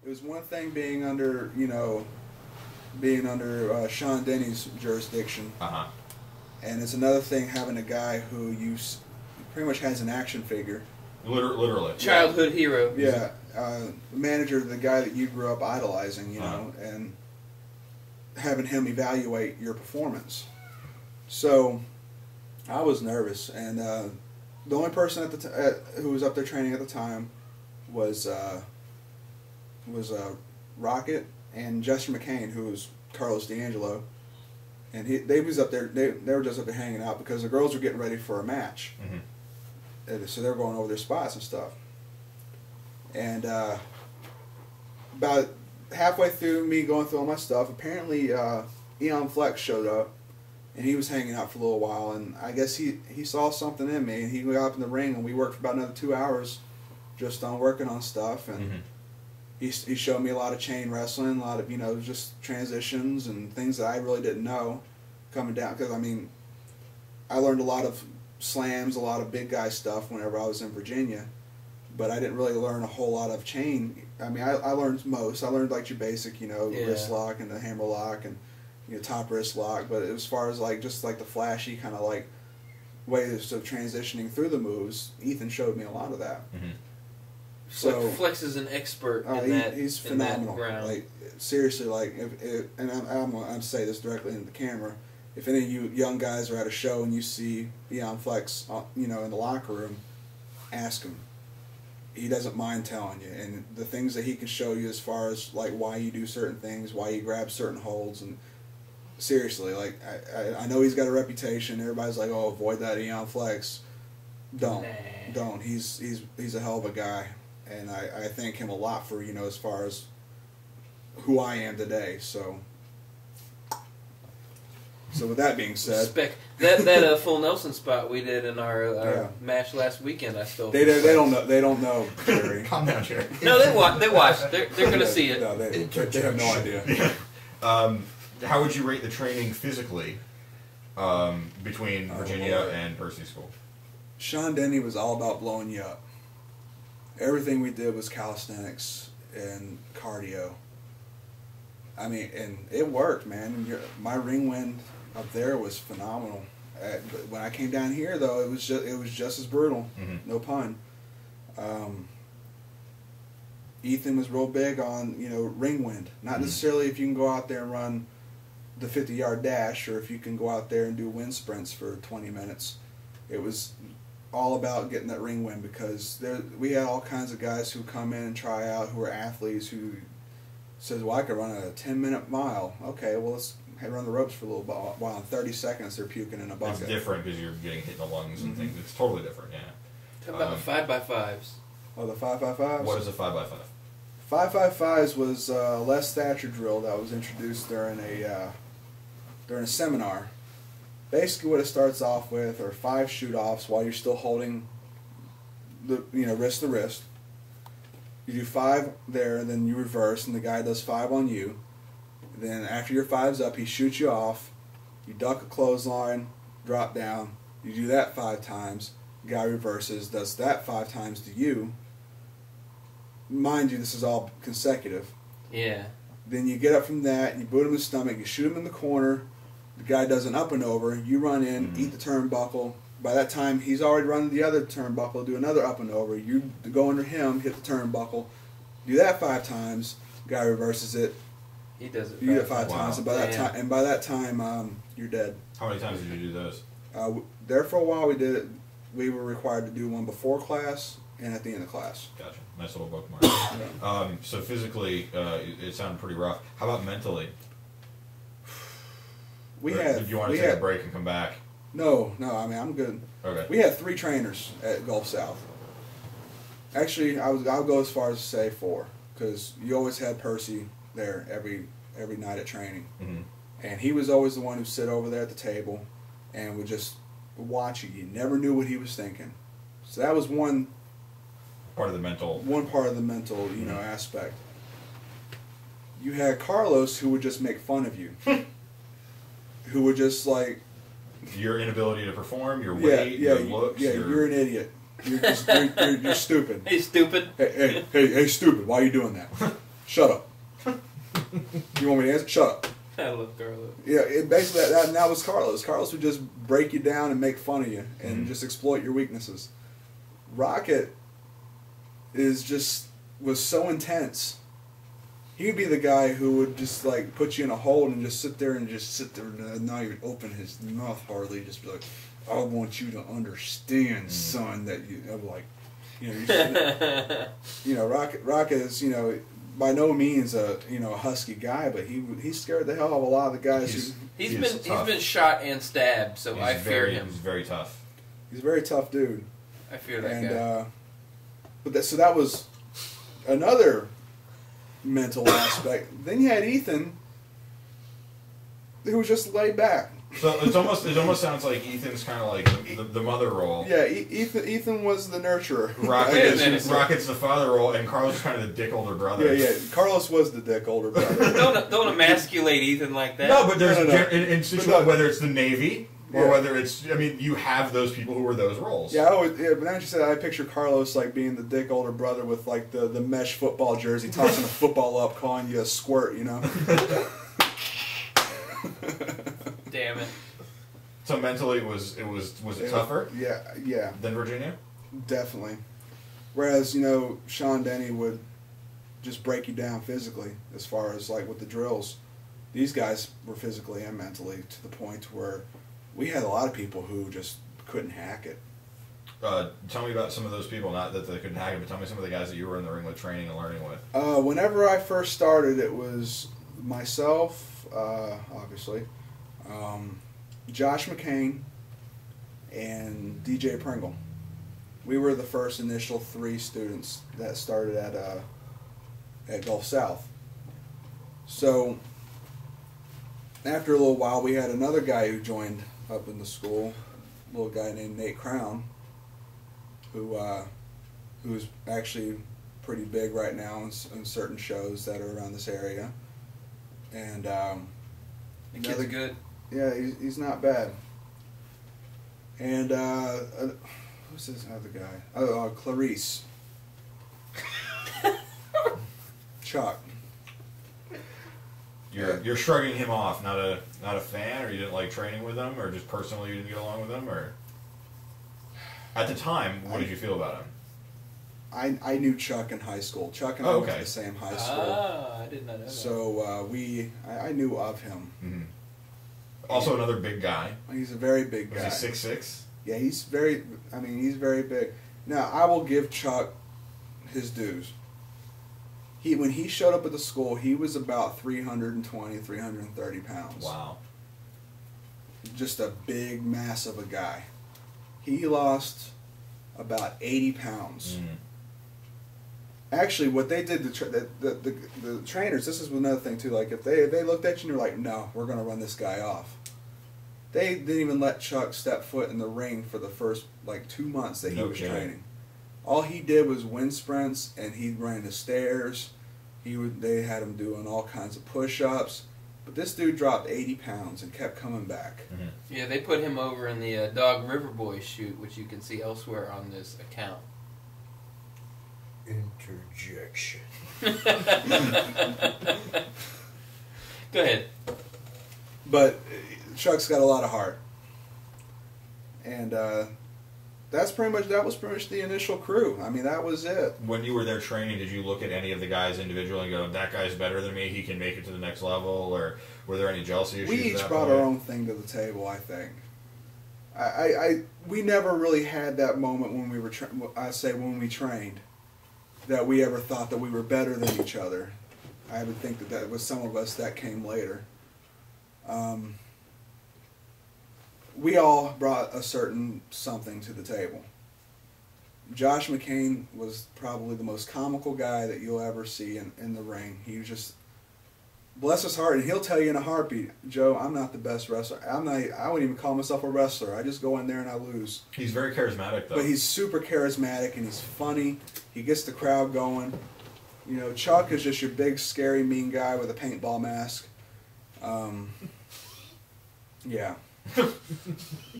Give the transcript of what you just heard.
It was one thing being under, you know, being under Sean Denny's jurisdiction. Uh-huh. And it's another thing having a guy who pretty much has an action figure. Literally. Childhood hero. Yeah. Manager, the guy that you grew up idolizing, you know, and having him evaluate your performance. So I was nervous, and the only person who was up there training at the time was Rocket and Jester McCain, who was Carlos D'Angelo, and they was up there. They were just up there hanging out because the girls were getting ready for a match, and so they were going over their spots and stuff. And about halfway through me going through all my stuff, apparently Eon Flex showed up, and he was hanging out for a little while, and I guess he saw something in me, and he got up in the ring, and we worked for about another 2 hours just on working on stuff, and he showed me a lot of chain wrestling, a lot of, you know, just transitions and things that I really didn't know coming down, because, I mean, I learned a lot of slams, a lot of big guy stuff whenever I was in Virginia, but I didn't really learn a whole lot of chain. I mean, I learned most. I learned like your basic, you know, wrist lock and the hammer lock and, you know, top wrist lock, but as far as like just like the flashy kind of like ways of transitioning through the moves, Ethan showed me a lot of that. So Flex is an expert in that. He's phenomenal. In that ground. Like seriously, like and I'm going to say this directly into the camera. If any of you young guys are at a show and you see Eon Flex, you know, in the locker room, ask him. He doesn't mind telling you, and the things that he can show you as far as like why you do certain things, why you grab certain holds, and seriously, like I know he's got a reputation. Everybody's like, oh, avoid that Eon Flex. Don't. He's a hell of a guy, and I thank him a lot for, you know, as far as who I am today. So with that being said, that full Nelson spot we did in our match last weekend, I still they don't know Jerry. Calm down, Jerry. No, they watched. They're gonna see it. No, they have no idea. How would you rate the training physically between Virginia and Percy School? Sean Denny was all about blowing you up. Everything we did was calisthenics and cardio. I mean, and it worked, man. My ring wind up there was phenomenal. But when I came down here, though, it was just as brutal. No pun. Ethan was real big on, you know, ring wind. Not necessarily if you can go out there and run the 50-yard dash, or if you can go out there and do wind sprints for 20 minutes. It was all about getting that ring wind, because we had all kinds of guys who come in and try out who are athletes who says, well, I could run a 10-minute mile. Okay, well, let's run the ropes for a little while. In 30 seconds, they're puking in a bucket. It's different because you're getting hit in the lungs and things. It's totally different, yeah. Talk about the 5x5s. Oh, the 5x5s? What is a 5x5? 5x5s was a Les Thatcher drill that was introduced during a seminar. Basically, what it starts off with are 5 shoot-offs while you're still holding the, you know, wrist to wrist. You do 5 there, and then you reverse, and the guy does 5 on you. Then after your 5's up, he shoots you off. You duck a clothesline, drop down. You do that 5 times. The guy reverses, does that 5 times to you. Mind you, this is all consecutive. Yeah. Then you get up from that, you boot him in the stomach, you shoot him in the corner. The guy does an up and over. You run in, eat the turnbuckle. By that time, he's already running the other turnbuckle, do another up and over. You go under him, hit the turnbuckle, do that 5 times. Guy reverses it. He does it. You do it 5 times, and by that time, you're dead. How many times did you do those? There for a while, we did it. We were required to do one before class and at the end of class. Gotcha. Nice little bookmark. So physically, it sounded pretty rough. How about mentally? Did you want to take a break and come back? No. I mean, I'm good. Okay. We had 3 trainers at Gulf South. Actually, I'll go as far as to say 4, because you always had Percy there every night at training, and he was always the one who'd sit over there at the table and would just watch you. You never knew what he was thinking. So that was one part of the mental. One part of the mental, you know, aspect. You had Carlos, who would just make fun of you. Who would just like your inability to perform, your weight, your looks. Yeah, you're an idiot. You're stupid. Hey, stupid. Hey, stupid. Why are you doing that? Shut up. You want me to answer? Shut up. I love Carlos. Yeah, basically that was Carlos. Carlos would just break you down and make fun of you and just exploit your weaknesses. Rocket was so intense. He'd be the guy who would just like put you in a hole and just sit there and not even open his mouth hardly, just be like, I want you to understand, son, that I'm like, Rocket is, by no means a husky guy, but he scared the hell out of a lot of the guys. He's been shot and stabbed, so I fear him. He's very tough. He's a very tough dude. I fear that guy. So that was another mental aspect. Then you had Ethan, who was just laid back. So it almost sounds like Ethan's kind of like the mother role. Yeah, Ethan was the nurturer. Rocket's the father role, and Carlos is kind of the dick older brother. Yeah. Carlos was the dick older brother. Don't emasculate Ethan like that. No, but there's in situations whether it's the Navy or whether it's you have those people who were those roles. Yeah, but now that you said that, I picture Carlos like being the dick older brother with like the mesh football jersey, tossing a football up, calling you a squirt, Damn it. So mentally, was it tougher? Yeah. Than Virginia? Definitely. Whereas Sean Denny would just break you down physically, as far as like with the drills. These guys were physically and mentally to the point where we had a lot of people who just couldn't hack it. Tell me about some of those people. Not that they couldn't hack it, but tell me some of the guys that you were in the ring with, training and learning with. Whenever I first started, it was myself, obviously. Josh McCain and DJ Pringle. We were the first initial 3 students that started at Gulf South. So after a little while, we had another guy who joined up in the school, a little guy named Nate Crown, who's actually pretty big right now in certain shows that are around this area. And the kid's good. Yeah, he's not bad. And who's this other guy? Oh, Clarice. Chuck. You're shrugging him off, not a fan, or you didn't like training with him, or just personally you didn't get along with him, or at the time, what did you feel about him? I knew Chuck in high school. Chuck and I went to the same high school. Ah, I did not know that. So I knew of him. Mm-hmm. Also, another big guy. He's a very big guy. Was he 6'6"? Yeah, he's very big. Now, I will give Chuck his dues. When he showed up at the school, he was about 320, 330 pounds. Wow. Just a big mass of a guy. He lost about 80 pounds. Mm. Actually, what they did, the trainers, this is another thing too, like if they looked at you and you're like, no, we're going to run this guy off. They didn't even let Chuck step foot in the ring for the first 2 months that he was training. All he did was wind sprints, and he ran the stairs. They had him doing all kinds of push-ups. But this dude dropped 80 pounds and kept coming back. Mm-hmm. Yeah, they put him over in the Dog River Boys shoot, which you can see elsewhere on this account. Interjection. Go ahead. But Chuck's got a lot of heart. And that was pretty much the initial crew. I mean, that was it. When you were there training, did you look at any of the guys individually and go, that guy's better than me, he can make it to the next level, or were there any jealousy issues? We each brought our own thing to the table, I think. We never really had that moment when we were when we trained, that we ever thought that we were better than each other. I would think that with some of us that came later. We all brought a certain something to the table. Josh McCain was probably the most comical guy that you'll ever see in the ring. He was just, bless his heart, and he'll tell you in a heartbeat, Joe, I'm not the best wrestler. I wouldn't even call myself a wrestler. I just go in there and I lose. He's very charismatic, though. But he's super charismatic, and he's funny. He gets the crowd going. Chuck is just your big, scary, mean guy with a paintball mask. Yeah.